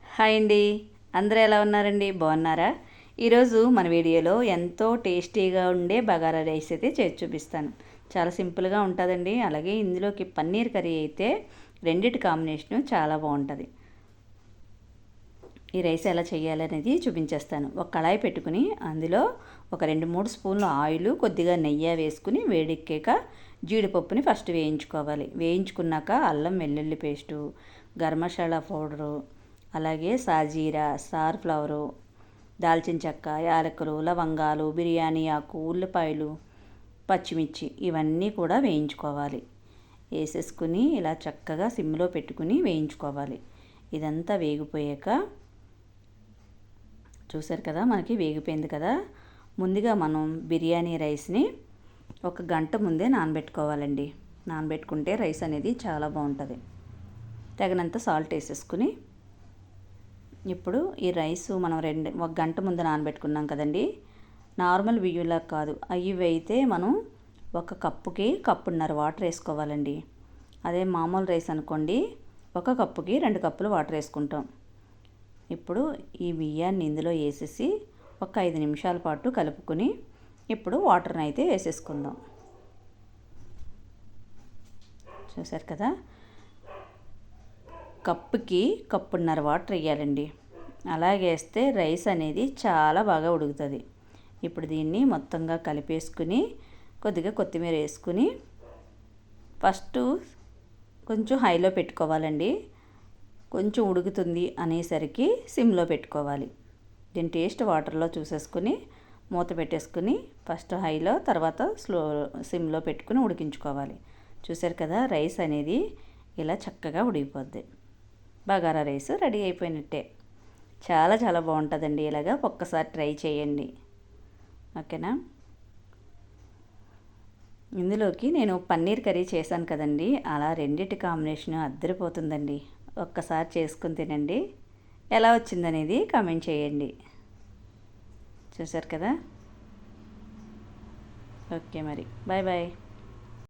Hi అండి. అందరూ ఎలా ఉన్నారండి? బాగున్నారా? ఈరోజు మన వీడియోలో ఎంతో టేస్టీగా ఉండే బగారా రైస్ అయితే చేసి చూపిస్తాను. చాలా సింపుల్గా ఉంటుందండి. అలాగే ఇందులోకి పన్నీర్ కర్రీ అయితే రెండిటి కాంబినేషను చాలా బాగుంటుంది. ఈ రైస్ ఎలా చేయాలనేది చూపించేస్తాను. ఒక కళాయి పెట్టుకుని అందులో ఒక 2-3 స్పూన్లు ఆయిల్, కొద్దిగా నెయ్యి వేసుకుని వేడెక్కాక జీడిపప్పుని ఫస్ట్ వేయించుకోవాలి. వేయించుకున్నాక అల్లం వెల్లుల్లి పేస్టు, గరం మసాలా పౌడరు, అలాగే సాజీరా, స్టార్ ఫ్లవరు, దాల్చిన చెక్క, యాలకులు, లవంగాలు, బిర్యానీ ఆకు, ఉల్లిపాయలు, పచ్చిమిర్చి ఇవన్నీ కూడా వేయించుకోవాలి. వేసేసుకుని ఇలా చక్కగా సిమ్లో పెట్టుకుని వేయించుకోవాలి. ఇదంతా వేగిపోయాక చూసారు కదా, మనకి వేగిపోయింది కదా. ముందుగా మనం బిర్యానీ రైస్ని ఒక గంట ముందే నానబెట్టుకోవాలండి. నానబెట్టుకుంటే రైస్ అనేది చాలా బాగుంటుంది. తగినంత సాల్ట్ వేసేసుకుని ఇప్పుడు ఈ రైస్ మనం ఒక గంట ముందు నానబెట్టుకున్నాం కదండి. నార్మల్ బియ్యంలా కాదు, ఇవి అయితే మనం ఒక కప్పుకి కప్పున్నర వాటర్ వేసుకోవాలండి. అదే మామూలు రైస్ అనుకోండి, ఒక కప్పుకి 2 కప్పులు వాటర్ వేసుకుంటాం. ఇప్పుడు ఈ బియ్యాన్ని ఇందులో వేసేసి ఒక 5 నిమిషాల పాటు కలుపుకొని ఇప్పుడు వాటర్ని అయితే వేసేసుకుందాం. చూసారు కదా, కప్పుకి కప్పున్నర వాటర్ వేయాలండి. అలాగే వేస్తే రైస్ అనేది చాలా బాగా ఉడుకుతుంది. ఇప్పుడు దీన్ని మొత్తంగా కలిపేసుకుని కొద్దిగా కొత్తిమీర వేసుకుని ఫస్ట్ కొంచెం హైలో పెట్టుకోవాలండి. కొంచెం ఉడుకుతుంది అనేసరికి సిమ్లో పెట్టుకోవాలి. దీని టేస్ట్ వాటర్లో చూసేసుకుని మూత పెట్టేసుకుని ఫస్ట్ హైలో, తర్వాత సిమ్లో పెట్టుకుని ఉడికించుకోవాలి. చూసారు కదా, రైస్ అనేది ఇలా చక్కగా ఉడికిపోద్ది. బగారా రైస్ రెడీ అయిపోయినట్టే. చాలా చాలా బాగుంటుందండి. ఇలాగా ఒక్కసారి ట్రై చేయండి. ఓకేనా? ఇందులోకి నేను పన్నీర్ కర్రీ చేశాను కదండి, అలా రెండిటి కాంబినేషన్ అద్దరిపోతుందండి. ఒక్కసారి చేసుకుని తినండి. ఎలా వచ్చిందనేది కామెంట్ చేయండి. చూసారు కదా. ఓకే మరి, బాయ్ బాయ్.